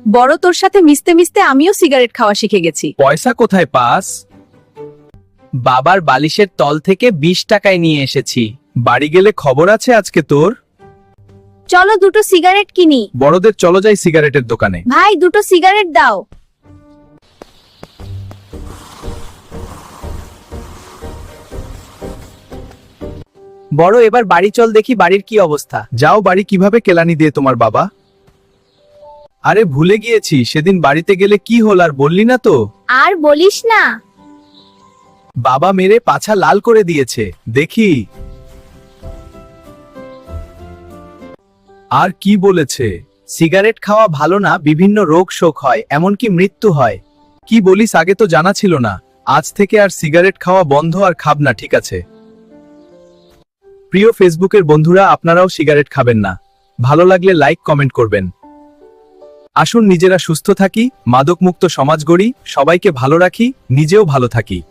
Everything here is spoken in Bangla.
বড়, তোর সাথে মিশতে মিশতে আমিও সিগারেট খাওয়া শিখে গেছি। পয়সা কোথায় পাস? বাবার বালিশের তল থেকে 20 টাকায় নিয়ে এসেছি। বাড়ি গেলে খবর আছে আজকে তোর। চলো দুটো সিগারেট কিনি। বড়দের চলো যাই সিগারেটের দোকানে। ভাই, দুটো সিগারেট দাও। বড়, এবার বাড়ি চল, দেখি বাড়ির কি অবস্থা। যাও, বাড়ি কিভাবে কেলানি দিয়ে তোমার বাবা? আরে ভুলে গিয়েছি, সেদিন বাড়িতে গেলে কি হল আর বললি না তো। আর বলিস না। বাবা মেরে পাছা লাল করে দিয়েছে, দেখি। আর কি বলেছে? সিগারেট খাওয়া ভালো না, বিভিন্ন রোগ শোক হয়, এমনকি মৃত্যু হয়। কি বলিস, আগে তো জানা ছিল না। আজ থেকে আর সিগারেট খাওয়া বন্ধ, আর খাব না, ঠিক আছে? প্রিয় ফেসবুকের বন্ধুরা, আপনারাও সিগারেট খাবেন না। ভালো লাগলে লাইক কমেন্ট করবেন। আসুন নিজেরা সুস্থ থাকি, মাদকমুক্ত সমাজ গড়ি, সবাইকে ভালো রাখি, নিজেও ভালো থাকি।